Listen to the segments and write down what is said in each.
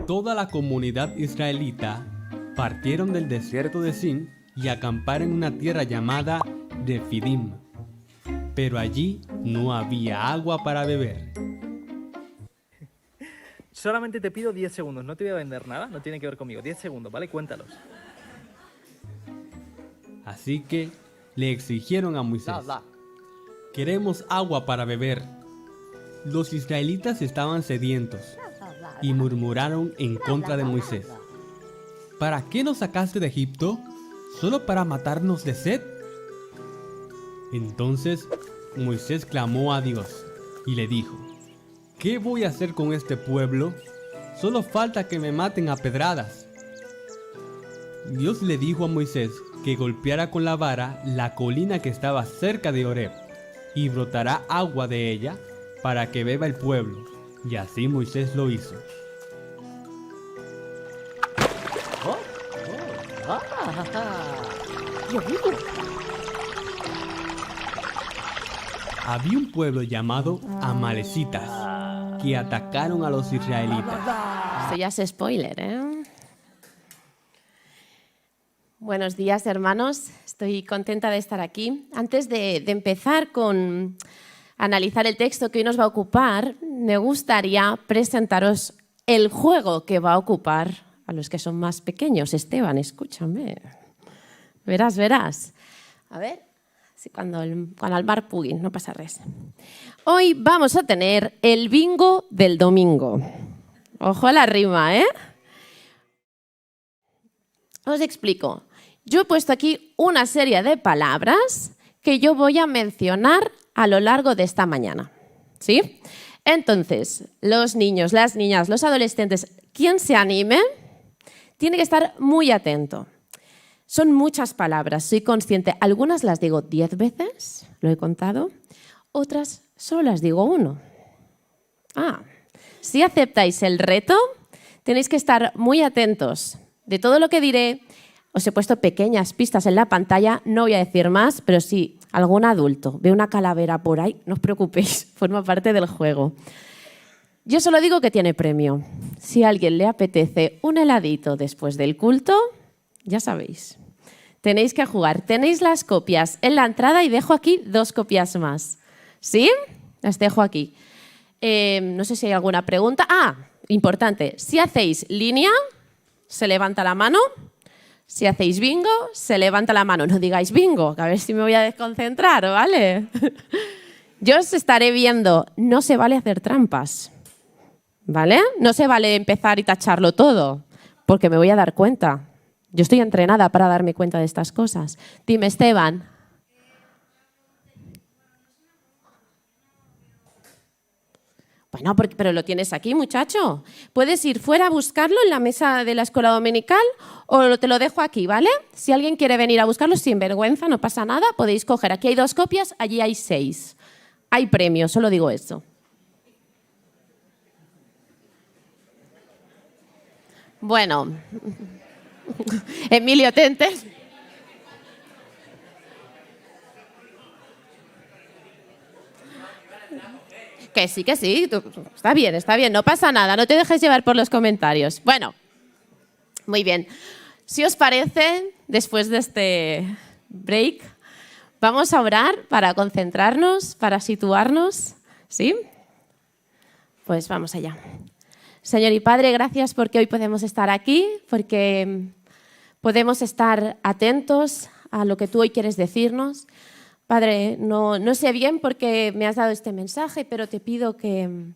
toda la comunidad israelita partieron del desierto de Sin y acamparon en una tierra llamada Refidim. Pero allí no había agua para beber. Solamente te pido 10 segundos, no te voy a vender nada, no tiene que ver conmigo. 10 segundos, ¿vale? Cuéntalos. Así que le exigieron a Moisés: queremos agua para beber. Los israelitas estaban sedientos y murmuraron en contra de Moisés: ¿para qué nos sacaste de Egipto? ¿Solo para matarnos de sed? Entonces Moisés clamó a Dios y le dijo: ¿qué voy a hacer con este pueblo? Solo falta que me maten a pedradas. Dios le dijo a Moisés que golpeara con la vara la colina que estaba cerca de Horeb, y brotará agua de ella para que beba el pueblo. Y así Moisés lo hizo. Había un pueblo llamado Amalecitas que atacaron a los israelitas. Esto ya es spoiler, ¿eh? Buenos días, hermanos. Estoy contenta de estar aquí. Antes de empezar con analizar el texto que hoy nos va a ocupar, me gustaría presentaros el juego que va a ocupar a los que son más pequeños. Esteban, escúchame. Verás. A ver, si cuando al mar puguin, no pasa res. Hoy vamos a tener el bingo del domingo. Ojo a la rima, ¿eh? Os explico. Yo he puesto aquí una serie de palabras que yo voy a mencionar a lo largo de esta mañana, ¿sí? Entonces, los niños, las niñas, los adolescentes, quien se anime, tiene que estar muy atento. Son muchas palabras, soy consciente. Algunas las digo 10 veces, lo he contado. Otras solo las digo 1. Si aceptáis el reto, tenéis que estar muy atentos. De todo lo que diré, os he puesto pequeñas pistas en la pantalla, no voy a decir más, pero si algún adulto ve una calavera por ahí, no os preocupéis, forma parte del juego. Yo solo digo que tiene premio. Si a alguien le apetece un heladito después del culto, ya sabéis, tenéis que jugar. Tenéis las copias en la entrada y dejo aquí 2 copias más. ¿Sí? Las dejo aquí. No sé si hay alguna pregunta. Importante, si hacéis línea, se levanta la mano. Si hacéis bingo, se levanta la mano. No digáis bingo, que a ver si me voy a desconcentrar, ¿vale? Yo os estaré viendo. No se vale hacer trampas, ¿vale? No se vale empezar y tacharlo todo, porque me voy a dar cuenta. Yo estoy entrenada para darme cuenta de estas cosas. Dime, Esteban. Bueno, pero lo tienes aquí, muchacho. Puedes ir fuera a buscarlo en la mesa de la escuela dominical o te lo dejo aquí, ¿vale? Si alguien quiere venir a buscarlo sin vergüenza, no pasa nada, podéis coger. Aquí hay 2 copias, allí hay 6. Hay premios, solo digo eso. Bueno, Emilio Tentes. Que sí. Está bien, no pasa nada, no te dejes llevar por los comentarios. Bueno, muy bien. Si os parece, después de este break, vamos a orar para concentrarnos, para situarnos, ¿sí? Pues vamos allá. Señor y Padre, gracias porque hoy podemos estar aquí, porque podemos estar atentos a lo que tú hoy quieres decirnos. Padre, no sé bien por qué me has dado este mensaje, pero te pido que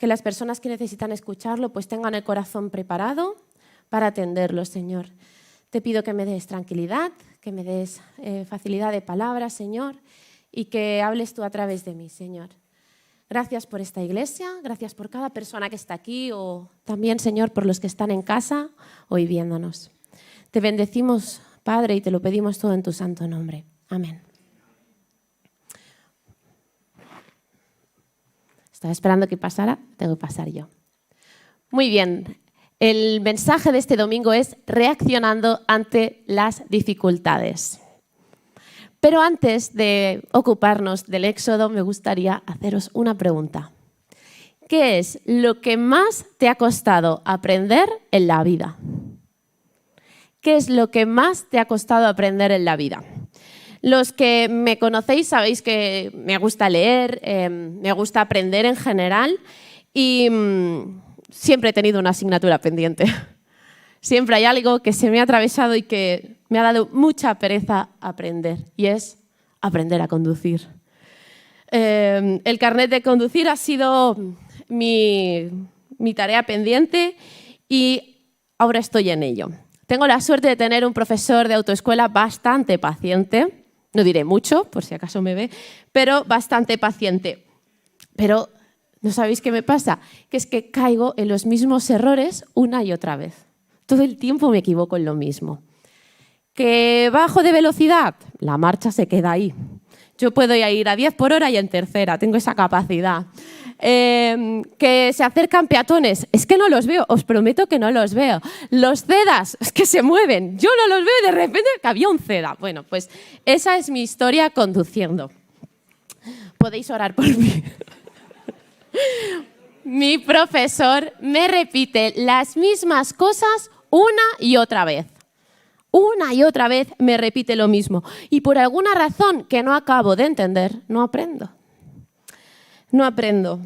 las personas que necesitan escucharlo pues tengan el corazón preparado para atenderlo, Señor. Te pido que me des tranquilidad, que me des facilidad de palabras, Señor, y que hables tú a través de mí, Señor. Gracias por esta iglesia, gracias por cada persona que está aquí o también, Señor, por los que están en casa hoy viéndonos. Te bendecimos, Padre, y te lo pedimos todo en tu santo nombre. Amén. Estaba esperando que pasara, tengo que pasar yo. Muy bien, el mensaje de este domingo es reaccionando ante las dificultades. Pero antes de ocuparnos del Éxodo, me gustaría haceros una pregunta. ¿Qué es lo que más te ha costado aprender en la vida? ¿Qué es lo que más te ha costado aprender en la vida? Los que me conocéis sabéis que me gusta leer, me gusta aprender en general y siempre he tenido una asignatura pendiente. Siempre hay algo que se me ha atravesado y que me ha dado mucha pereza aprender, y es aprender a conducir. El carnet de conducir ha sido mi tarea pendiente y ahora estoy en ello. Tengo la suerte de tener un profesor de autoescuela bastante paciente, no diré mucho, por si acaso me ve, pero bastante paciente. Pero, ¿no sabéis qué me pasa? Que es que caigo en los mismos errores una y otra vez. Todo el tiempo me equivoco en lo mismo. ¿Que bajo de velocidad? La marcha se queda ahí. Yo puedo ir a 10 por hora y en tercera, tengo esa capacidad. Que se acercan peatones, es que no los veo, os prometo que no los veo. Los cedas, es que se mueven, yo no los veo y de repente que había un ceda. Bueno, pues esa es mi historia conduciendo. Podéis orar por mí. Mi profesor me repite las mismas cosas una y otra vez. Una y otra vez me repite lo mismo. Y por alguna razón que no acabo de entender, no aprendo. No aprendo.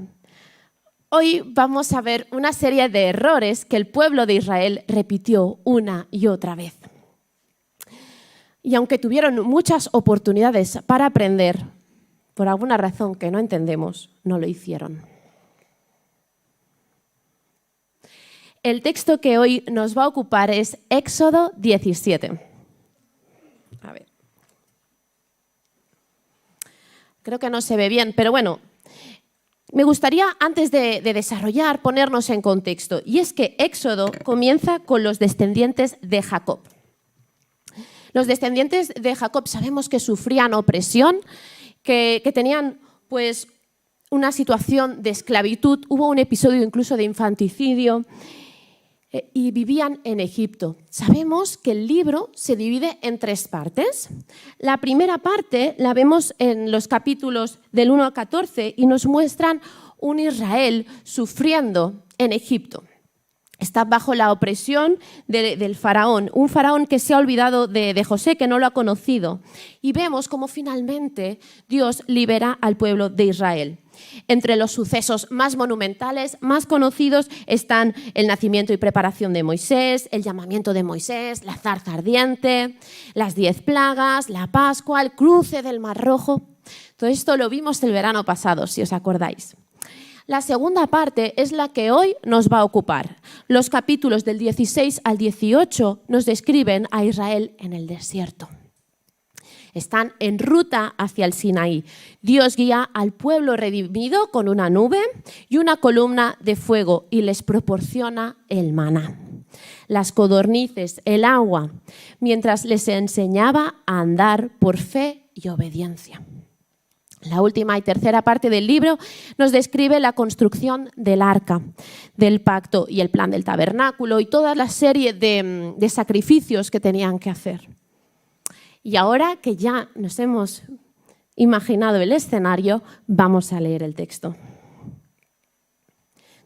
Hoy vamos a ver una serie de errores que el pueblo de Israel repitió una y otra vez. Y aunque tuvieron muchas oportunidades para aprender, por alguna razón que no entendemos, no lo hicieron. El texto que hoy nos va a ocupar es Éxodo 17. A ver. Creo que no se ve bien, pero bueno. Me gustaría, antes de desarrollar, ponernos en contexto. Y es que Éxodo comienza con los descendientes de Jacob. Los descendientes de Jacob sabemos que sufrían opresión, que tenían pues, una situación de esclavitud. Hubo un episodio incluso de infanticidio y vivían en Egipto. Sabemos que el libro se divide en 3 partes. La primera parte la vemos en los capítulos del 1 al 14 y nos muestran un Israel sufriendo en Egipto. Está bajo la opresión del faraón, un faraón que se ha olvidado de José, que no lo ha conocido. Y vemos cómo finalmente Dios libera al pueblo de Israel. Entre los sucesos más monumentales, más conocidos, están el nacimiento y preparación de Moisés, el llamamiento de Moisés, la zarza ardiente, las 10 plagas, la Pascua, el cruce del Mar Rojo. Todo esto lo vimos el verano pasado, si os acordáis. La segunda parte es la que hoy nos va a ocupar. Los capítulos del 16 al 18 nos describen a Israel en el desierto. Están en ruta hacia el Sinaí. Dios guía al pueblo redimido con una nube y una columna de fuego y les proporciona el maná, las codornices, el agua, mientras les enseñaba a andar por fe y obediencia. La última y tercera parte del libro nos describe la construcción del arca, del pacto y el plan del tabernáculo y toda la serie de sacrificios que tenían que hacer. Y ahora que ya nos hemos imaginado el escenario, vamos a leer el texto.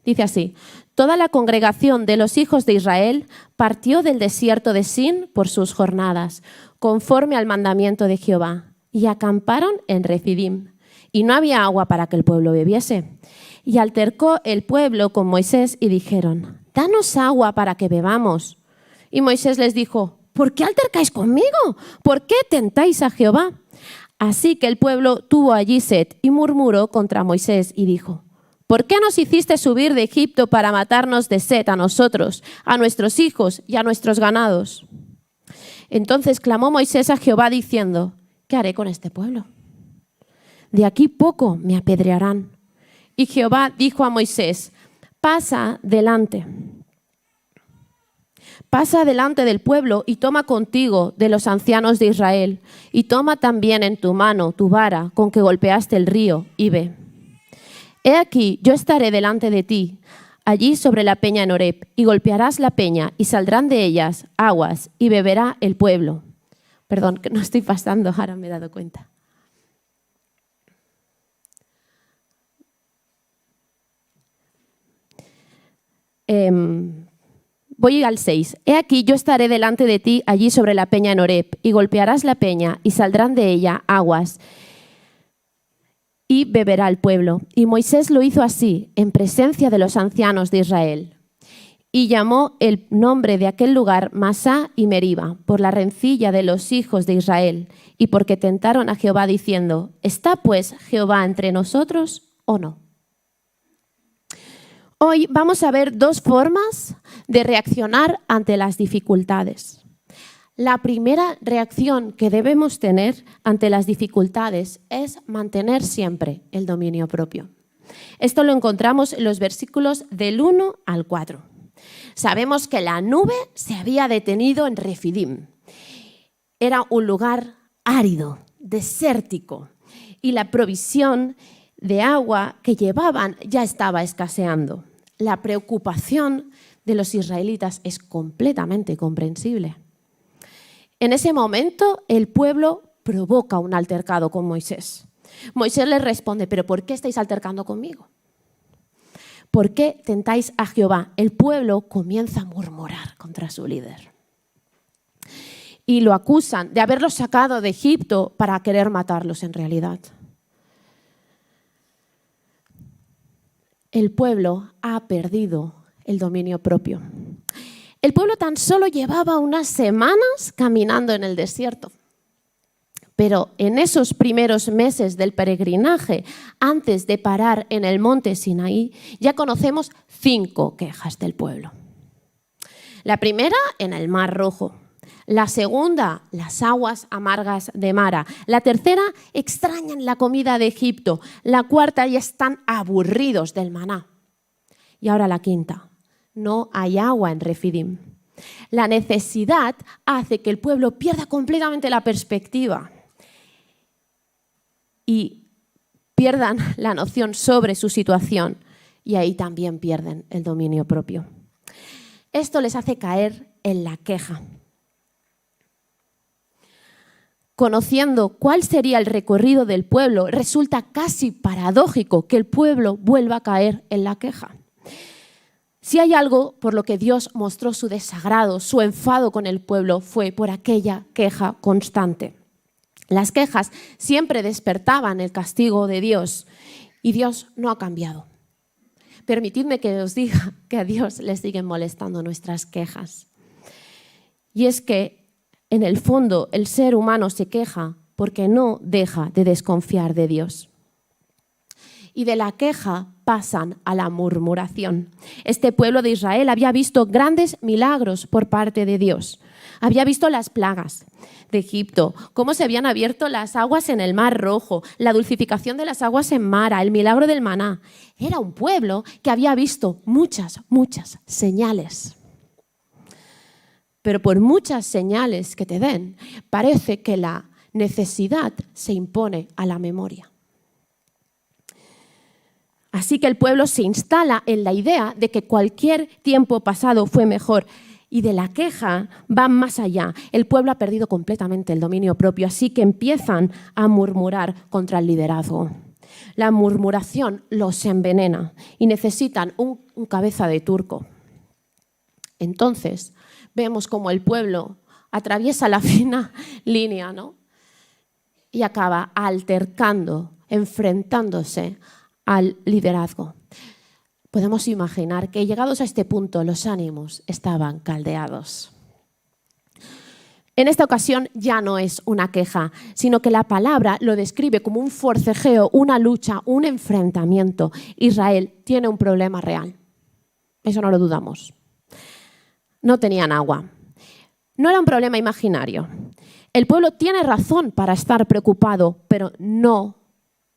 Dice así: toda la congregación de los hijos de Israel partió del desierto de Sin por sus jornadas, conforme al mandamiento de Jehová, y acamparon en Refidim. Y no había agua para que el pueblo bebiese. Y altercó el pueblo con Moisés y dijeron: danos agua para que bebamos. Y Moisés les dijo: ¿por qué altercáis conmigo? ¿Por qué tentáis a Jehová? Así que el pueblo tuvo allí sed y murmuró contra Moisés y dijo: ¿por qué nos hiciste subir de Egipto para matarnos de sed a nosotros, a nuestros hijos y a nuestros ganados? Entonces clamó Moisés a Jehová diciendo: ¿qué haré con este pueblo? De aquí poco me apedrearán. Y Jehová dijo a Moisés: pasa delante del pueblo y toma contigo de los ancianos de Israel, y toma también en tu mano tu vara con que golpeaste el río, y ve. He aquí, yo estaré delante de ti, allí sobre la peña en Horeb, y golpearás la peña, y saldrán de ellas aguas, y beberá el pueblo. Perdón, que no estoy pasando, ahora me he dado cuenta. Voy al 6. He aquí, yo estaré delante de ti allí sobre la peña en Horeb, y golpearás la peña, y saldrán de ella aguas, y beberá el pueblo. Y Moisés lo hizo así, en presencia de los ancianos de Israel. Y llamó el nombre de aquel lugar Masá y Meriba, por la rencilla de los hijos de Israel, y porque tentaron a Jehová diciendo, ¿está pues Jehová entre nosotros o no? Hoy vamos a ver dos formas de reaccionar ante las dificultades. La primera reacción que debemos tener ante las dificultades es mantener siempre el dominio propio. Esto lo encontramos en los versículos del 1 al 4. Sabemos que la nube se había detenido en Refidim. Era un lugar árido, desértico, y la provisión de agua que llevaban ya estaba escaseando. La preocupación de los israelitas es completamente comprensible. En ese momento, el pueblo provoca un altercado con Moisés. Moisés les responde, ¿pero por qué estáis altercando conmigo? ¿Por qué tentáis a Jehová? El pueblo comienza a murmurar contra su líder. Y lo acusan de haberlos sacado de Egipto para querer matarlos en realidad. El pueblo ha perdido el dominio propio. El pueblo tan solo llevaba unas semanas caminando en el desierto. Pero en esos primeros meses del peregrinaje, antes de parar en el monte Sinaí, ya conocemos 5 quejas del pueblo. La primera, en el Mar Rojo. La segunda, las aguas amargas de Mara. La tercera, extrañan la comida de Egipto. La cuarta, ya están aburridos del maná. Y ahora la quinta, no hay agua en Refidim. La necesidad hace que el pueblo pierda completamente la perspectiva y pierdan la noción sobre su situación, y ahí también pierden el dominio propio. Esto les hace caer en la queja. Conociendo cuál sería el recorrido del pueblo, resulta casi paradójico que el pueblo vuelva a caer en la queja. Si hay algo por lo que Dios mostró su desagrado, su enfado con el pueblo, fue por aquella queja constante. Las quejas siempre despertaban el castigo de Dios y Dios no ha cambiado. Permitidme que os diga que a Dios le siguen molestando nuestras quejas. Y es que en el fondo el ser humano se queja porque no deja de desconfiar de Dios. Y de la queja pasan a la murmuración. Este pueblo de Israel había visto grandes milagros por parte de Dios. Había visto las plagas de Egipto, cómo se habían abierto las aguas en el Mar Rojo, la dulcificación de las aguas en Mara, el milagro del maná. Era un pueblo que había visto muchas señales. Pero por muchas señales que te den, parece que la necesidad se impone a la memoria. Así que el pueblo se instala en la idea de que cualquier tiempo pasado fue mejor. Y de la queja van más allá. El pueblo ha perdido completamente el dominio propio, así que empiezan a murmurar contra el liderazgo. La murmuración los envenena y necesitan un cabeza de turco. Entonces vemos cómo el pueblo atraviesa la fina línea, ¿no? Y acaba altercando, enfrentándose al liderazgo. Podemos imaginar que llegados a este punto los ánimos estaban caldeados. En esta ocasión ya no es una queja, sino que la palabra lo describe como un forcejeo, una lucha, un enfrentamiento. Israel tiene un problema real. Eso no lo dudamos. No tenían agua. No era un problema imaginario. El pueblo tiene razón para estar preocupado, pero no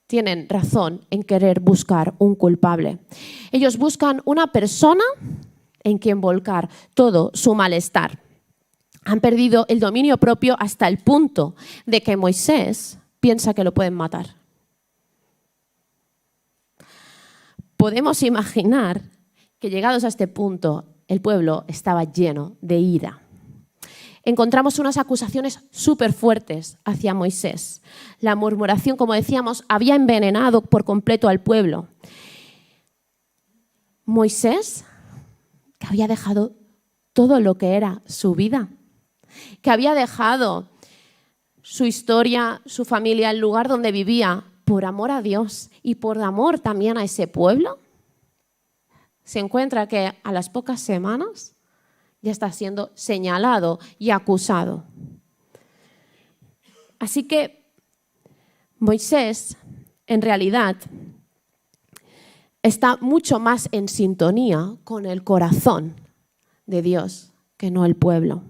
tienen razón en querer buscar un culpable. Ellos buscan una persona en quien volcar todo su malestar. Han perdido el dominio propio hasta el punto de que Moisés piensa que lo pueden matar. Podemos imaginar que llegados a este punto, el pueblo estaba lleno de ira. Encontramos unas acusaciones súper fuertes hacia Moisés. La murmuración, como decíamos, había envenenado por completo al pueblo. Moisés había dejado todo lo que era su vida, que había dejado su historia, su familia, el lugar donde vivía, por amor a Dios y por amor también a ese pueblo, se encuentra que a las pocas semanas ya está siendo señalado y acusado. Así que Moisés, en realidad, está mucho más en sintonía con el corazón de Dios que no el pueblo.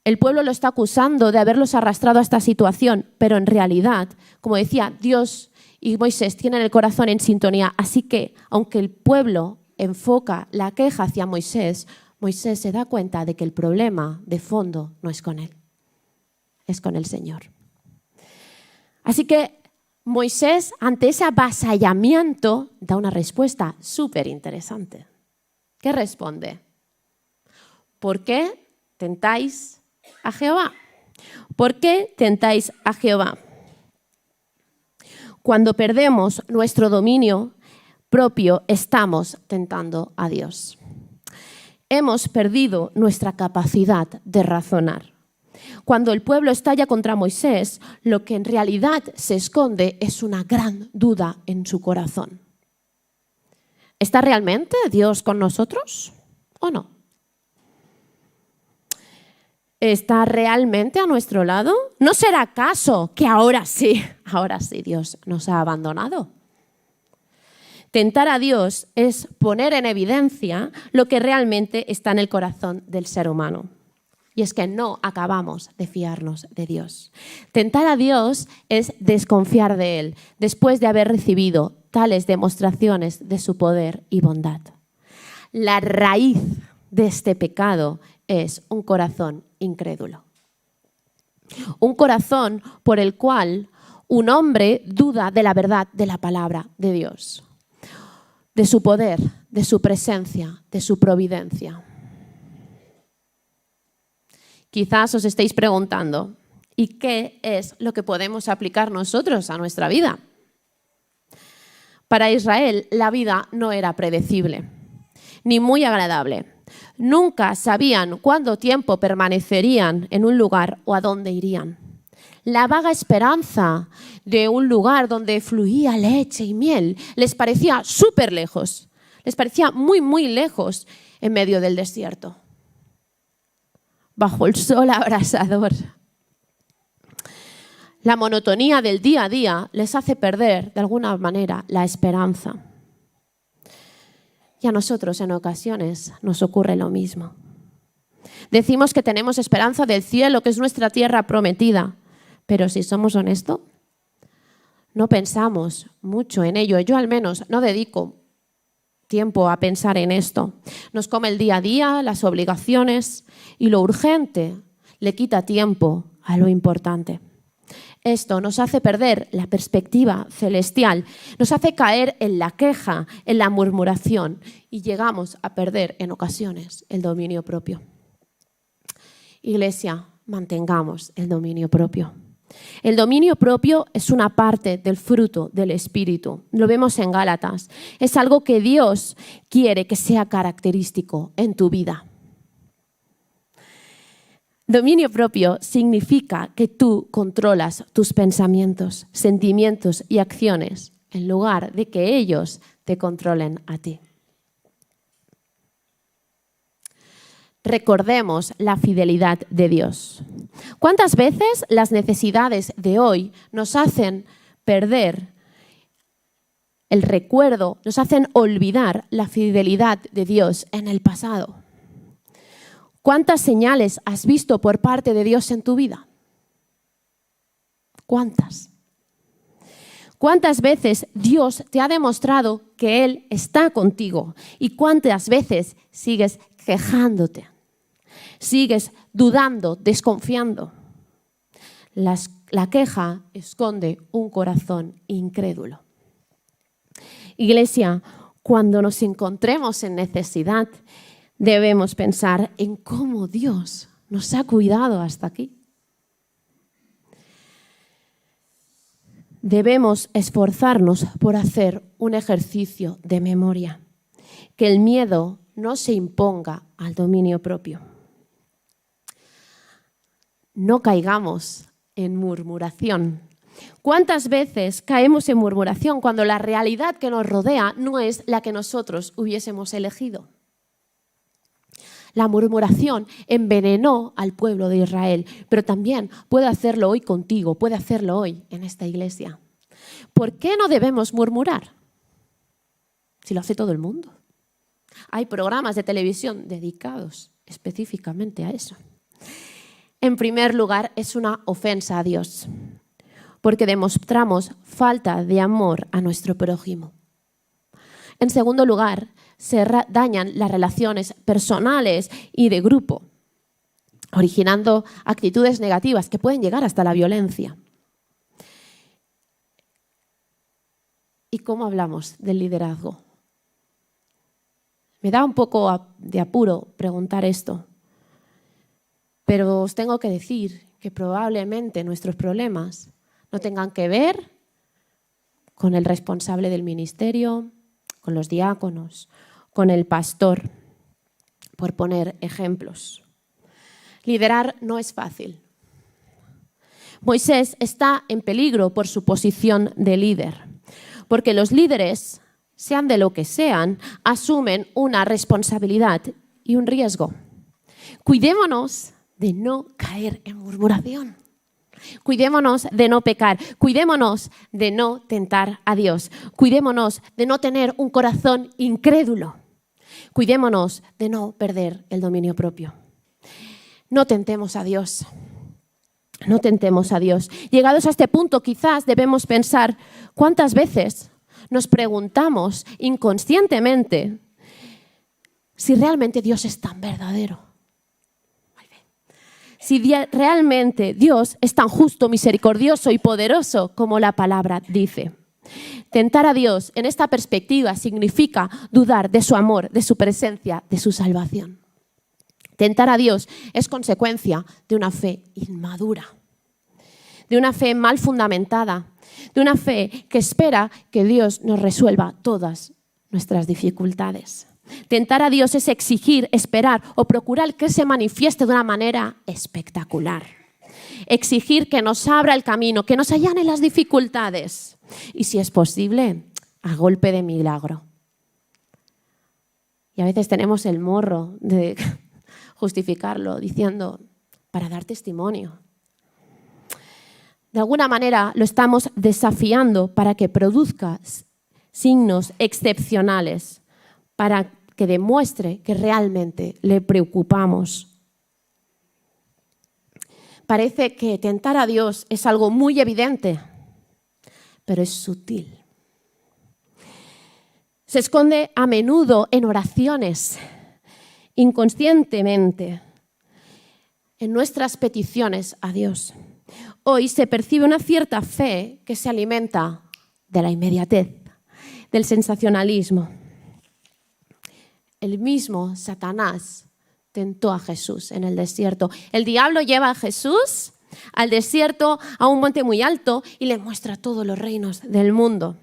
El pueblo lo está acusando de haberlos arrastrado a esta situación, pero en realidad, como decía, Dios y Moisés tienen el corazón en sintonía. Así que, aunque el pueblo enfoca la queja hacia Moisés, Moisés se da cuenta de que el problema de fondo no es con él, es con el Señor. Así que Moisés, ante ese avasallamiento, da una respuesta súper interesante. ¿Qué responde? ¿Por qué tentáis a Jehová? ¿Por qué tentáis a Jehová? Cuando perdemos nuestro dominio propio, estamos tentando a Dios. Hemos perdido nuestra capacidad de razonar. Cuando el pueblo estalla contra Moisés, lo que en realidad se esconde es una gran duda en su corazón. ¿Está realmente Dios con nosotros o no? ¿Está realmente a nuestro lado? ¿No será acaso que ahora sí Dios nos ha abandonado? Tentar a Dios es poner en evidencia lo que realmente está en el corazón del ser humano. Y es que no acabamos de fiarnos de Dios. Tentar a Dios es desconfiar de Él después de haber recibido tales demostraciones de su poder y bondad. La raíz de este pecado es un corazón incrédulo. Un corazón por el cual un hombre duda de la verdad de la palabra de Dios, de su poder, de su presencia, de su providencia. Quizás os estéis preguntando, ¿y qué es lo que podemos aplicar nosotros a nuestra vida? Para Israel, la vida no era predecible, ni muy agradable. Nunca sabían cuánto tiempo permanecerían en un lugar o a dónde irían. La vaga esperanza de un lugar donde fluía leche y miel les parecía súper lejos, les parecía muy, muy lejos en medio del desierto, bajo el sol abrasador. La monotonía del día a día les hace perder, de alguna manera, la esperanza. Y a nosotros en ocasiones nos ocurre lo mismo. Decimos que tenemos esperanza del cielo, que es nuestra tierra prometida, pero si somos honestos, no pensamos mucho en ello. Yo al menos no dedico tiempo a pensar en esto. Nos come el día a día, las obligaciones, y lo urgente le quita tiempo a lo importante. Esto nos hace perder la perspectiva celestial, nos hace caer en la queja, en la murmuración, y llegamos a perder en ocasiones el dominio propio. Iglesia, mantengamos el dominio propio. El dominio propio es una parte del fruto del Espíritu. Lo vemos en Gálatas. Es algo que Dios quiere que sea característico en tu vida. Dominio propio significa que tú controlas tus pensamientos, sentimientos y acciones en lugar de que ellos te controlen a ti. Recordemos la fidelidad de Dios. ¿Cuántas veces las necesidades de hoy nos hacen perder el recuerdo, nos hacen olvidar la fidelidad de Dios en el pasado? ¿Cuántas señales has visto por parte de Dios en tu vida? ¿Cuántas? ¿Cuántas veces Dios te ha demostrado que Él está contigo? ¿Y cuántas veces sigues quejándote? Sigues dudando, desconfiando. La queja esconde un corazón incrédulo. Iglesia, cuando nos encontremos en necesidad, debemos pensar en cómo Dios nos ha cuidado hasta aquí. Debemos esforzarnos por hacer un ejercicio de memoria. Que el miedo no se imponga al dominio propio. No caigamos en murmuración. ¿Cuántas veces caemos en murmuración cuando la realidad que nos rodea no es la que nosotros hubiésemos elegido? La murmuración envenenó al pueblo de Israel, pero también puede hacerlo hoy contigo, puede hacerlo hoy en esta iglesia. ¿Por qué no debemos murmurar? Si lo hace todo el mundo. Hay programas de televisión dedicados específicamente a eso. En primer lugar, es una ofensa a Dios, porque demostramos falta de amor a nuestro prójimo. En segundo lugar, se dañan las relaciones personales y de grupo, originando actitudes negativas que pueden llegar hasta la violencia. ¿Y cómo hablamos del liderazgo? Me da un poco de apuro preguntar esto, pero os tengo que decir que probablemente nuestros problemas no tengan que ver con el responsable del ministerio, con los diáconos, con el pastor, por poner ejemplos. Liderar no es fácil. Moisés está en peligro por su posición de líder, porque los líderes, sean de lo que sean, asumen una responsabilidad y un riesgo. Cuidémonos de no caer en murmuración. Cuidémonos de no pecar, cuidémonos de no tentar a Dios, cuidémonos de no tener un corazón incrédulo, cuidémonos de no perder el dominio propio. No tentemos a Dios, no tentemos a Dios. Llegados a este punto, quizás debemos pensar cuántas veces nos preguntamos inconscientemente si realmente Dios es tan verdadero. Si realmente Dios es tan justo, misericordioso y poderoso como la palabra dice. Tentar a Dios en esta perspectiva significa dudar de su amor, de su presencia, de su salvación. Tentar a Dios es consecuencia de una fe inmadura, de una fe mal fundamentada, de una fe que espera que Dios nos resuelva todas nuestras dificultades. Tentar a Dios es exigir, esperar o procurar que se manifieste de una manera espectacular. Exigir que nos abra el camino, que nos allane las dificultades y, si es posible, a golpe de milagro. Y a veces tenemos el morro de justificarlo diciendo, para dar testimonio. De alguna manera lo estamos desafiando para que produzca signos excepcionales, para que demuestre que realmente le preocupamos. Parece que tentar a Dios es algo muy evidente, pero es sutil. Se esconde a menudo en oraciones, inconscientemente, en nuestras peticiones a Dios. Hoy se percibe una cierta fe que se alimenta de la inmediatez, del sensacionalismo. El mismo Satanás tentó a Jesús en el desierto. El diablo lleva a Jesús al desierto, a un monte muy alto, y le muestra todos los reinos del mundo.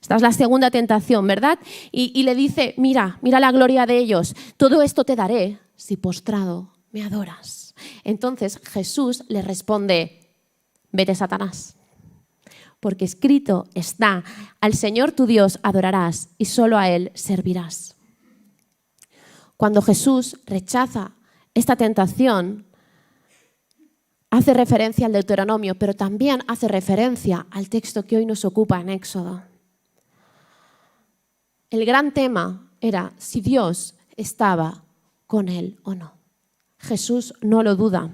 Esta es la segunda tentación, ¿verdad? Y le dice, mira la gloria de ellos. Todo esto te daré si postrado me adoras. Entonces Jesús le responde, vete, Satanás, porque escrito está, al Señor tu Dios adorarás y solo a Él servirás. Cuando Jesús rechaza esta tentación, hace referencia al Deuteronomio, pero también hace referencia al texto que hoy nos ocupa en Éxodo. El gran tema era si Dios estaba con él o no. Jesús no lo duda.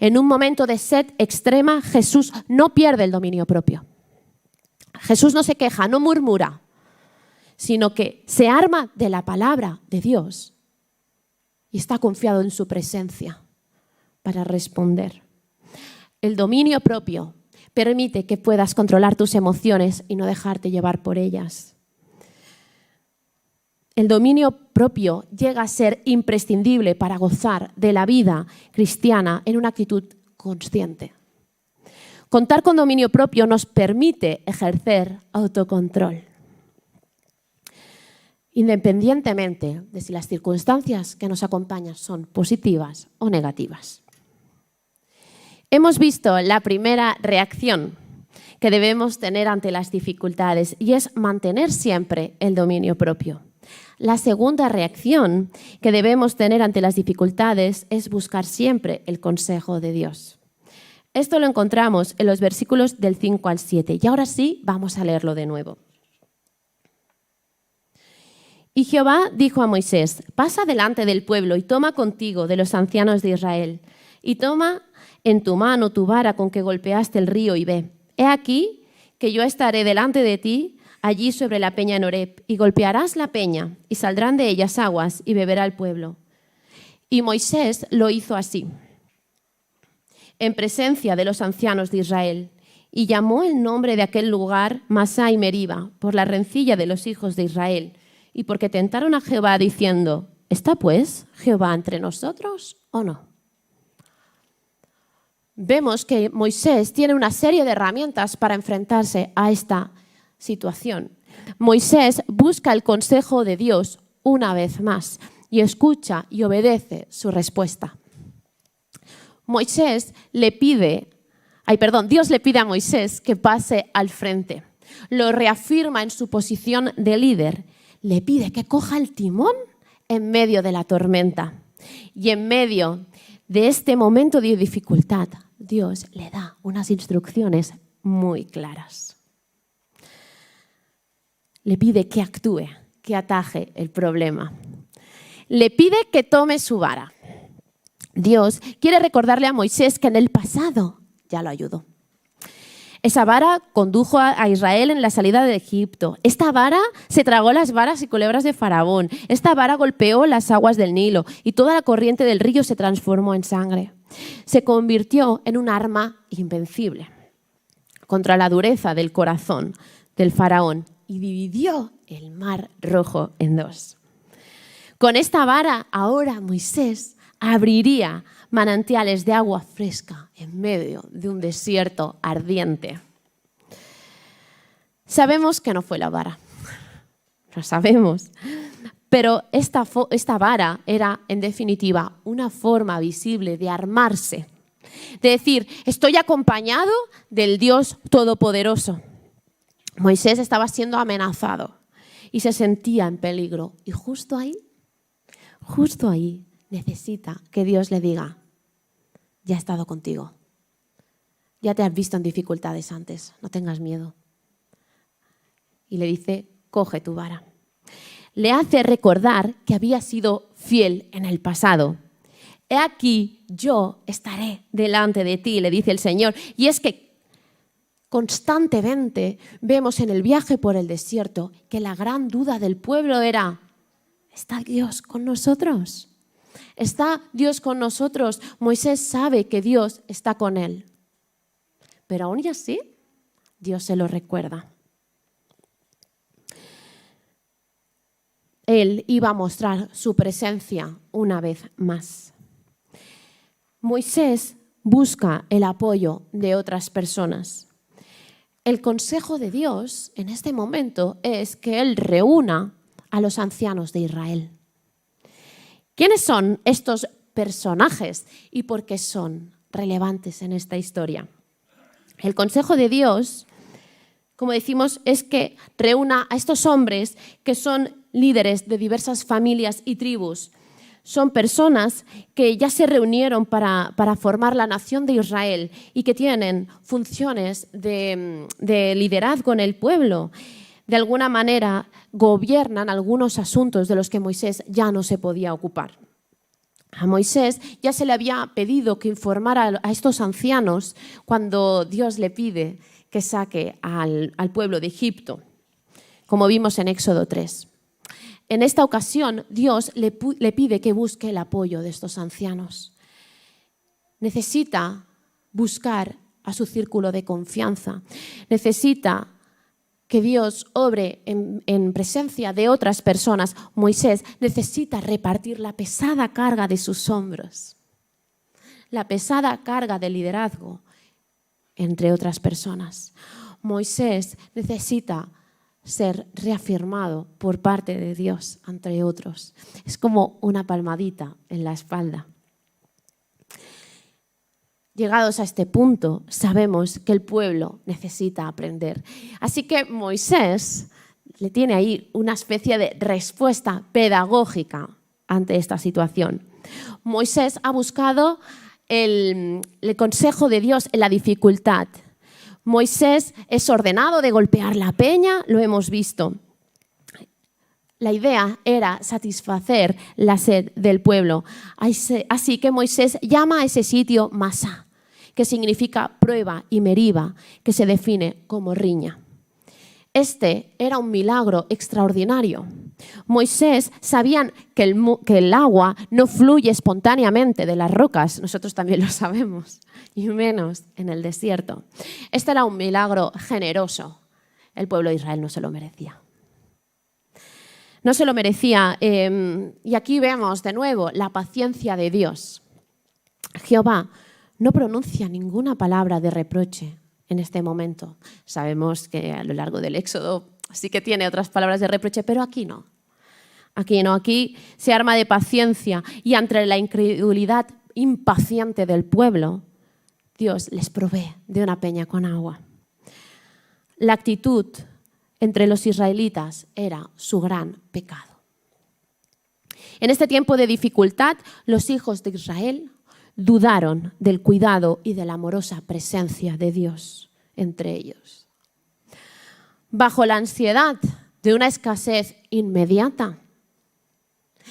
En un momento de sed extrema, Jesús no pierde el dominio propio. Jesús no se queja, no murmura, sino que se arma de la palabra de Dios y está confiado en su presencia para responder. El dominio propio permite que puedas controlar tus emociones y no dejarte llevar por ellas. El dominio propio llega a ser imprescindible para gozar de la vida cristiana en una actitud consciente. Contar con dominio propio nos permite ejercer autocontrol. independientemente de si las circunstancias que nos acompañan son positivas o negativas. Hemos visto la primera reacción que debemos tener ante las dificultades y es mantener siempre el dominio propio. La segunda reacción que debemos tener ante las dificultades es buscar siempre el consejo de Dios. Esto lo encontramos en los versículos del 5 al 7 y ahora sí vamos a leerlo de nuevo. Y Jehová dijo a Moisés: pasa delante del pueblo y toma contigo de los ancianos de Israel y toma en tu mano tu vara con que golpeaste el río y ve. He aquí que yo estaré delante de ti allí sobre la peña en Horeb, y golpearás la peña, y saldrán de ellas aguas, y beberá el pueblo. Y Moisés lo hizo así, en presencia de los ancianos de Israel, y llamó el nombre de aquel lugar Masá y Meriba, por la rencilla de los hijos de Israel, y porque tentaron a Jehová diciendo: ¿está pues Jehová entre nosotros o no? Vemos que Moisés tiene una serie de herramientas para enfrentarse a esta situación. Moisés busca el consejo de Dios una vez más y escucha y obedece su respuesta. Dios le pide a Moisés que pase al frente. Lo reafirma en su posición de líder. Le pide que coja el timón en medio de la tormenta. Y en medio de este momento de dificultad, Dios le da unas instrucciones muy claras. Le pide que actúe, que ataje el problema. Le pide que tome su vara. Dios quiere recordarle a Moisés que en el pasado ya lo ayudó. Esa vara condujo a Israel en la salida de Egipto. Esta vara se tragó las varas y culebras de Faraón. Esta vara golpeó las aguas del Nilo y toda la corriente del río se transformó en sangre. Se convirtió en un arma invencible contra la dureza del corazón del Faraón y dividió el mar Rojo en dos. Con esta vara ahora Moisés abriría manantiales de agua fresca en medio de un desierto ardiente. Sabemos que no fue la vara, lo sabemos, pero esta vara era en definitiva una forma visible de armarse, de decir: estoy acompañado del Dios Todopoderoso. Moisés estaba siendo amenazado y se sentía en peligro y justo ahí necesita que Dios le diga: ya he estado contigo, ya te has visto en dificultades antes, no tengas miedo. Y le dice: coge tu vara. Le hace recordar que había sido fiel en el pasado. He aquí, yo estaré delante de ti, le dice el Señor. Y es que constantemente vemos en el viaje por el desierto que la gran duda del pueblo era: ¿está Dios con nosotros? ¿Está Dios con nosotros? Moisés sabe que Dios está con él. Pero aún y así, Dios se lo recuerda. Él iba a mostrar su presencia una vez más. Moisés busca el apoyo de otras personas. El consejo de Dios en este momento es que Él reúna a los ancianos de Israel. ¿Quiénes son estos personajes y por qué son relevantes en esta historia? El consejo de Dios, como decimos, es que reúna a estos hombres que son líderes de diversas familias y tribus. Son personas que ya se reunieron para formar la nación de Israel y que tienen funciones de liderazgo en el pueblo. De alguna manera gobiernan algunos asuntos de los que Moisés ya no se podía ocupar. A Moisés ya se le había pedido que informara a estos ancianos cuando Dios le pide que saque al pueblo de Egipto, como vimos en Éxodo 3. En esta ocasión, Dios le pide que busque el apoyo de estos ancianos. Necesita buscar a su círculo de confianza. Necesita que Dios obre en presencia de otras personas. Moisés necesita repartir la pesada carga de sus hombros, la pesada carga de liderazgo entre otras personas. Moisés necesita ser reafirmado por parte de Dios ante otros. Es como una palmadita en la espalda. Llegados a este punto, sabemos que el pueblo necesita aprender. Así que Moisés le tiene ahí una especie de respuesta pedagógica ante esta situación. Moisés ha buscado el consejo de Dios en la dificultad. Moisés es ordenado de golpear la peña, lo hemos visto. La idea era satisfacer la sed del pueblo. Así que Moisés llama a ese sitio Masá, que significa prueba, y Meriba, que se define como riña. Este era un milagro extraordinario. Moisés sabía que el agua no fluye espontáneamente de las rocas, nosotros también lo sabemos, y menos en el desierto. Este era un milagro generoso. El pueblo de Israel no se lo merecía. No se lo merecía, y aquí vemos de nuevo la paciencia de Dios. Jehová no pronuncia ninguna palabra de reproche en este momento. Sabemos que a lo largo del Éxodo sí que tiene otras palabras de reproche, pero aquí no. Aquí no, aquí se arma de paciencia, y ante la incredulidad impaciente del pueblo, Dios les provee de una peña con agua. La actitud entre los israelitas era su gran pecado. En este tiempo de dificultad, los hijos de Israel dudaron del cuidado y de la amorosa presencia de Dios entre ellos. Bajo la ansiedad de una escasez inmediata,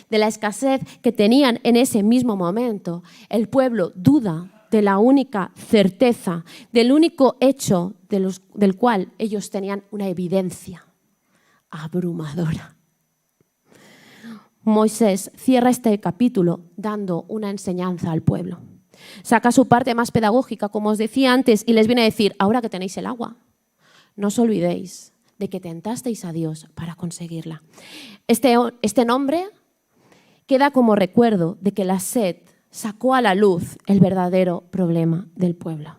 de la escasez que tenían en ese mismo momento, el pueblo duda de la única certeza, del único hecho del cual ellos tenían una evidencia abrumadora. Moisés cierra este capítulo dando una enseñanza al pueblo. Saca su parte más pedagógica, como os decía antes, y les viene a decir: ahora que tenéis el agua, no os olvidéis de que tentasteis a Dios para conseguirla. Este nombre queda como recuerdo de que la sed sacó a la luz el verdadero problema del pueblo.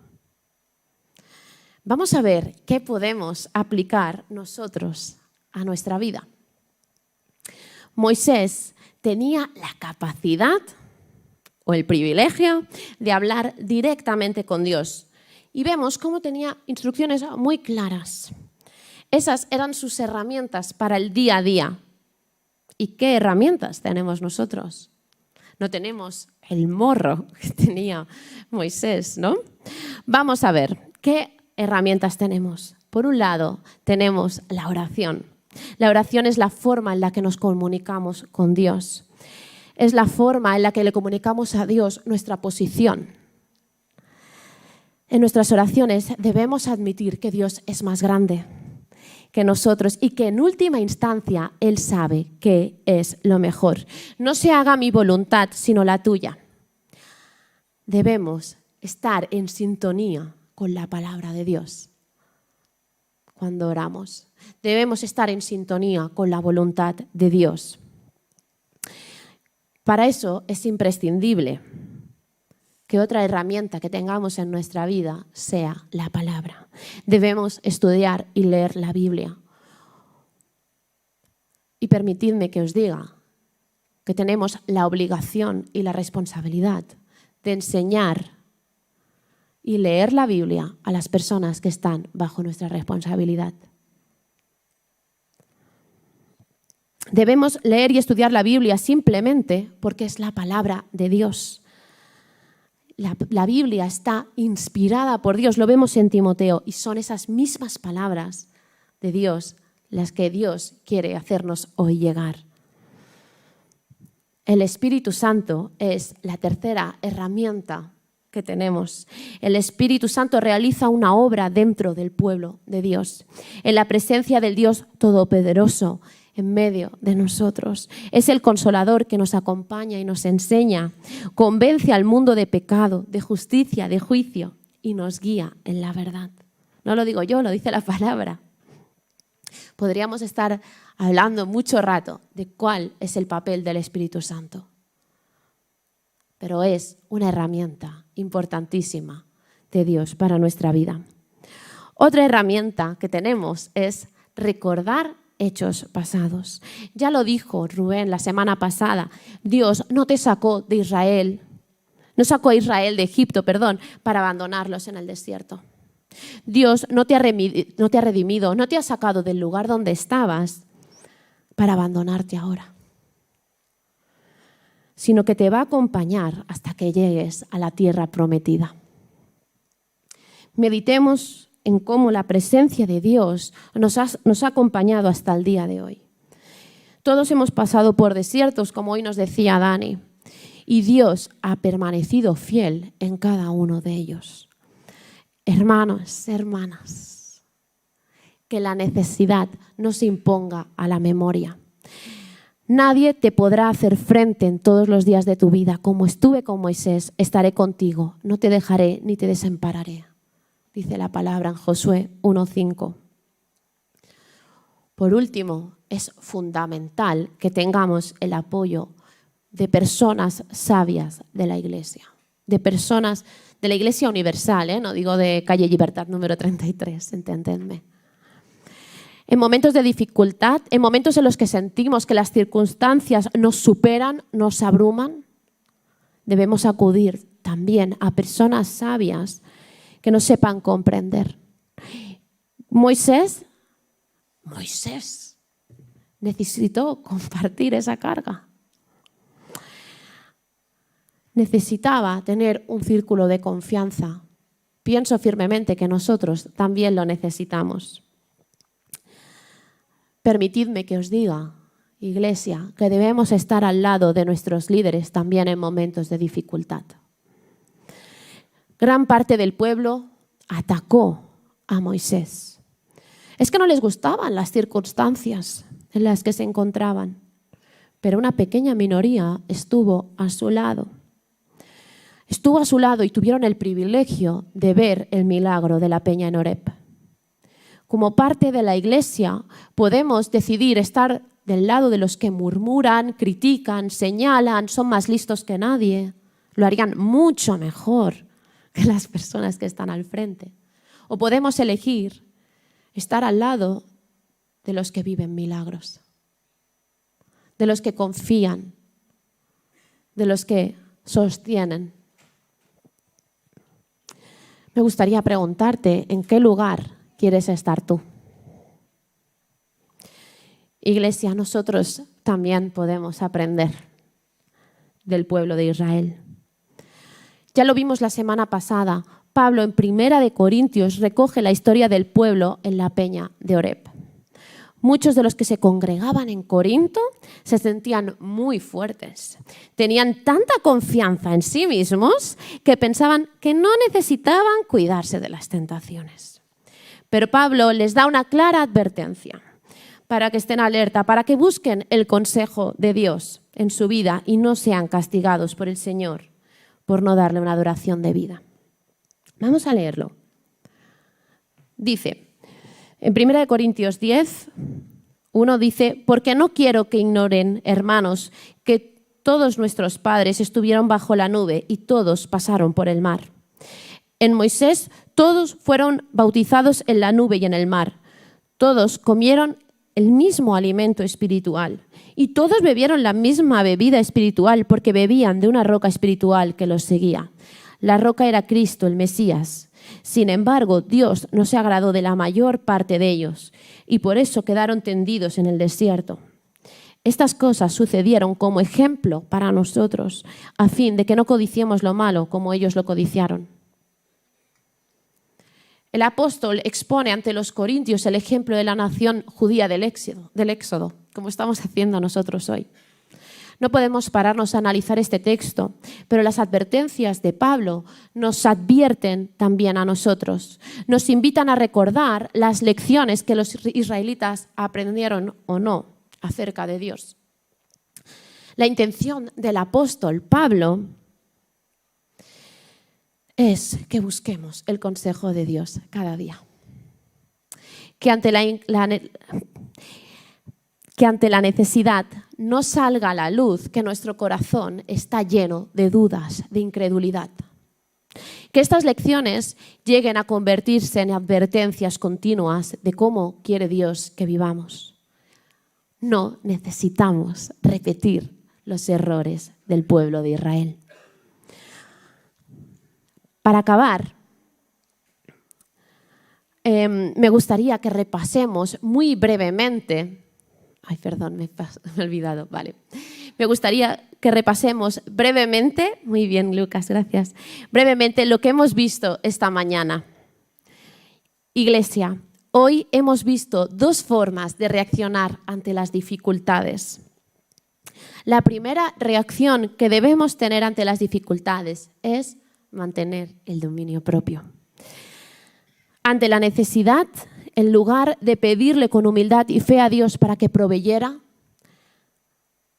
Vamos a ver qué podemos aplicar nosotros a nuestra vida. Moisés tenía la capacidad o el privilegio de hablar directamente con Dios. Y vemos cómo tenía instrucciones muy claras. Esas eran sus herramientas para el día a día. ¿Y qué herramientas tenemos nosotros? No tenemos el morro que tenía Moisés, ¿no? Vamos a ver qué herramientas tenemos. Por un lado, tenemos la oración. La oración es la forma en la que nos comunicamos con Dios. Es la forma en la que le comunicamos a Dios nuestra posición. En nuestras oraciones debemos admitir que Dios es más grande que nosotros y que en última instancia Él sabe qué es lo mejor. No se haga mi voluntad, sino la tuya. Debemos estar en sintonía con la palabra de Dios cuando oramos. Debemos estar en sintonía con la voluntad de Dios. Para eso es imprescindible que otra herramienta que tengamos en nuestra vida sea la palabra. Debemos estudiar y leer la Biblia. Y permitidme que os diga que tenemos la obligación y la responsabilidad de enseñar y leer la Biblia a las personas que están bajo nuestra responsabilidad. Debemos leer y estudiar la Biblia simplemente porque es la palabra de Dios. La Biblia está inspirada por Dios, lo vemos en Timoteo, y son esas mismas palabras de Dios las que Dios quiere hacernos hoy llegar. El Espíritu Santo es la tercera herramienta que tenemos. El Espíritu Santo realiza una obra dentro del pueblo de Dios, en la presencia del Dios Todopoderoso en medio de nosotros. Es el Consolador que nos acompaña y nos enseña, convence al mundo de pecado, de justicia, de juicio y nos guía en la verdad. No lo digo yo, lo dice la palabra. Podríamos estar hablando mucho rato de cuál es el papel del Espíritu Santo, pero es una herramienta importantísima de Dios para nuestra vida. Otra herramienta que tenemos es recordar hechos pasados. Ya lo dijo Rubén la semana pasada, Dios no te sacó de Israel, no sacó a Israel de Egipto, para abandonarlos en el desierto. Dios no te ha redimido, no te ha sacado del lugar donde estabas para abandonarte ahora, sino que te va a acompañar hasta que llegues a la tierra prometida. Meditemos en cómo la presencia de Dios nos ha acompañado hasta el día de hoy. Todos hemos pasado por desiertos, como hoy nos decía Dani, y Dios ha permanecido fiel en cada uno de ellos. Hermanos, hermanas, que la necesidad no se imponga a la memoria. Nadie te podrá hacer frente en todos los días de tu vida. Como estuve con Moisés, estaré contigo, no te dejaré ni te desampararé. Dice la palabra en Josué 1:5. Por último, es fundamental que tengamos el apoyo de personas sabias de la Iglesia, de personas de la Iglesia universal, no digo de Calle Libertad número 33, entendedme. En momentos de dificultad, en momentos en los que sentimos que las circunstancias nos superan, nos abruman, debemos acudir también a personas sabias que nos sepan comprender. Moisés necesitó compartir esa carga. Necesitaba tener un círculo de confianza. Pienso firmemente que nosotros también lo necesitamos. Permitidme que os diga, Iglesia, que debemos estar al lado de nuestros líderes también en momentos de dificultad. Gran parte del pueblo atacó a Moisés. Es que no les gustaban las circunstancias en las que se encontraban, pero una pequeña minoría estuvo a su lado. Estuvo a su lado y tuvieron el privilegio de ver el milagro de la peña en Horeb. Como parte de la Iglesia podemos decidir estar del lado de los que murmuran, critican, señalan, son más listos que nadie. Lo harían mucho mejor que las personas que están al frente. O podemos elegir estar al lado de los que viven milagros, de los que confían, de los que sostienen. Me gustaría preguntarte, ¿en qué lugar quieres estar tú? Iglesia, nosotros también podemos aprender del pueblo de Israel. Ya lo vimos la semana pasada. Pablo en 1 Corintios recoge la historia del pueblo en la peña de Horeb. Muchos de los que se congregaban en Corinto se sentían muy fuertes. Tenían tanta confianza en sí mismos que pensaban que no necesitaban cuidarse de las tentaciones. Pero Pablo les da una clara advertencia para que estén alerta, para que busquen el consejo de Dios en su vida y no sean castigados por el Señor por no darle una adoración de vida. Vamos a leerlo. Dice, en 1 Corintios 10, 1 dice, porque no quiero que ignoren, hermanos, que todos nuestros padres estuvieron bajo la nube y todos pasaron por el mar. En Moisés todos fueron bautizados en la nube y en el mar. Todos comieron el mismo alimento espiritual y todos bebieron la misma bebida espiritual porque bebían de una roca espiritual que los seguía. La roca era Cristo, el Mesías. Sin embargo, Dios no se agradó de la mayor parte de ellos y por eso quedaron tendidos en el desierto. Estas cosas sucedieron como ejemplo para nosotros, a fin de que no codiciemos lo malo como ellos lo codiciaron. El apóstol expone ante los corintios el ejemplo de la nación judía del Éxodo, como estamos haciendo nosotros hoy. No podemos pararnos a analizar este texto, pero las advertencias de Pablo nos advierten también a nosotros. Nos invitan a recordar las lecciones que los israelitas aprendieron o no acerca de Dios. La intención del apóstol Pablo es que busquemos el consejo de Dios cada día. Que ante la necesidad no salga a la luz que nuestro corazón está lleno de dudas, de incredulidad. Que estas lecciones lleguen a convertirse en advertencias continuas de cómo quiere Dios que vivamos. No necesitamos repetir los errores del pueblo de Israel. Para acabar, me gustaría que repasemos muy brevemente. Ay, perdón, me he olvidado. Vale. Me gustaría que repasemos brevemente, muy bien, Lucas, gracias, brevemente lo que hemos visto esta mañana. Iglesia, hoy hemos visto dos formas de reaccionar ante las dificultades. La primera reacción que debemos tener ante las dificultades es mantener el dominio propio. Ante la necesidad, en lugar de pedirle con humildad y fe a Dios para que proveyera,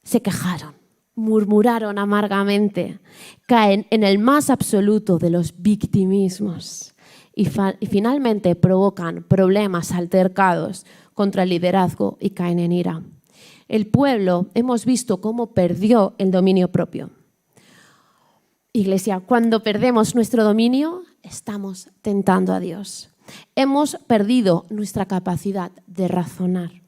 se quejaron, murmuraron amargamente, caen en el más absoluto de los victimismos y finalmente provocan problemas altercados contra el liderazgo y caen en ira. El pueblo hemos visto cómo perdió el dominio propio. Iglesia, cuando perdemos nuestro dominio, estamos tentando a Dios. Hemos perdido nuestra capacidad de razonar.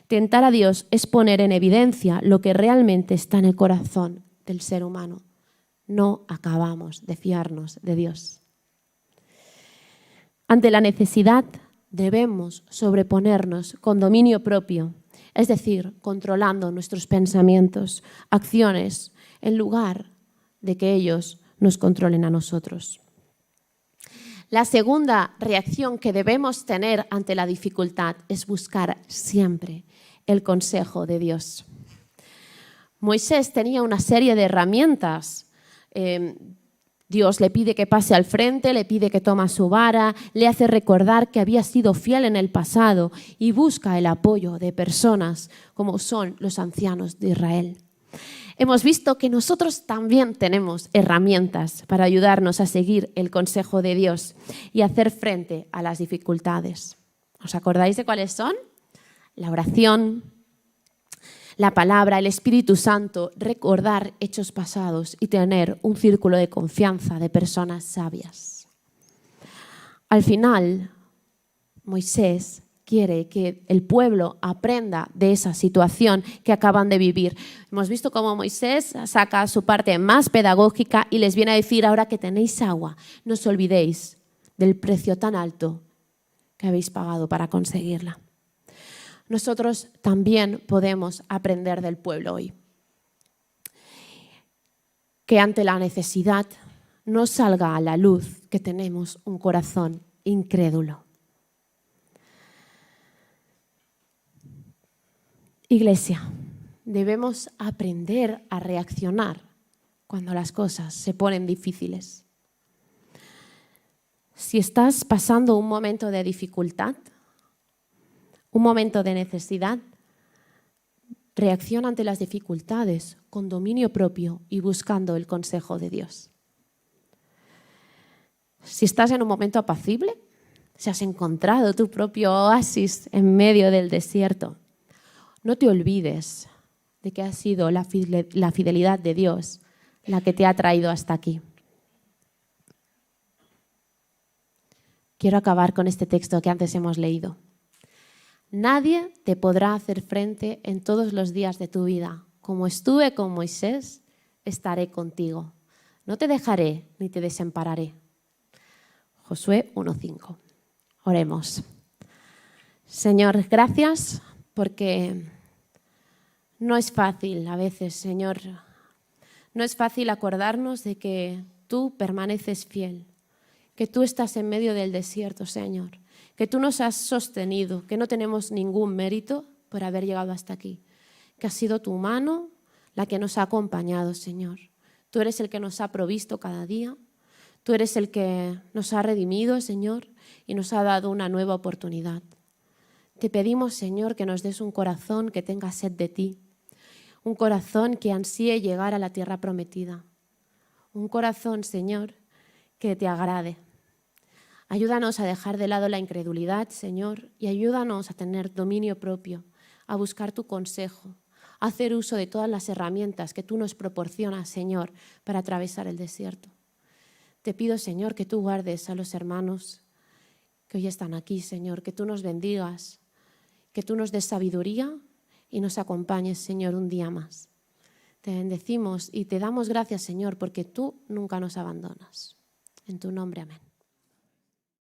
Tentar a Dios es poner en evidencia lo que realmente está en el corazón del ser humano. No acabamos de fiarnos de Dios. Ante la necesidad, debemos sobreponernos con dominio propio, es decir, controlando nuestros pensamientos, acciones, en lugar de que ellos nos controlen a nosotros. La segunda reacción que debemos tener ante la dificultad es buscar siempre el consejo de Dios. Moisés tenía una serie de herramientas. Dios le pide que pase al frente, le pide que tome su vara, le hace recordar que había sido fiel en el pasado y busca el apoyo de personas como son los ancianos de Israel. Hemos visto que nosotros también tenemos herramientas para ayudarnos a seguir el consejo de Dios y hacer frente a las dificultades. ¿Os acordáis de cuáles son? La oración, la palabra, el Espíritu Santo, recordar hechos pasados y tener un círculo de confianza de personas sabias. Al final, Moisés quiere que el pueblo aprenda de esa situación que acaban de vivir. Hemos visto cómo Moisés saca su parte más pedagógica y les viene a decir: ahora que tenéis agua, no os olvidéis del precio tan alto que habéis pagado para conseguirla. Nosotros también podemos aprender del pueblo hoy. Que ante la necesidad no salga a la luz que tenemos un corazón incrédulo. Iglesia, debemos aprender a reaccionar cuando las cosas se ponen difíciles. Si estás pasando un momento de dificultad, un momento de necesidad, reacciona ante las dificultades con dominio propio y buscando el consejo de Dios. Si estás en un momento apacible, si has encontrado tu propio oasis en medio del desierto, no te olvides de que ha sido la fidelidad de Dios la que te ha traído hasta aquí. Quiero acabar con este texto que antes hemos leído. Nadie te podrá hacer frente en todos los días de tu vida. Como estuve con Moisés, estaré contigo. No te dejaré ni te desampararé. Josué 1:5. Oremos. Señor, gracias porque no es fácil a veces, Señor. No es fácil acordarnos de que tú permaneces fiel, que tú estás en medio del desierto, Señor, que tú nos has sostenido, que no tenemos ningún mérito por haber llegado hasta aquí, que ha sido tu mano la que nos ha acompañado, Señor. Tú eres el que nos ha provisto cada día, tú eres el que nos ha redimido, Señor, y nos ha dado una nueva oportunidad. Te pedimos, Señor, que nos des un corazón que tenga sed de ti, un corazón que ansíe llegar a la tierra prometida, un corazón, Señor, que te agrade. Ayúdanos a dejar de lado la incredulidad, Señor, y ayúdanos a tener dominio propio, a buscar tu consejo, a hacer uso de todas las herramientas que tú nos proporcionas, Señor, para atravesar el desierto. Te pido, Señor, que tú guardes a los hermanos que hoy están aquí, Señor, que tú nos bendigas, que tú nos des sabiduría y nos acompañes, Señor, un día más. Te bendecimos y te damos gracias, Señor, porque tú nunca nos abandonas. En tu nombre, amén.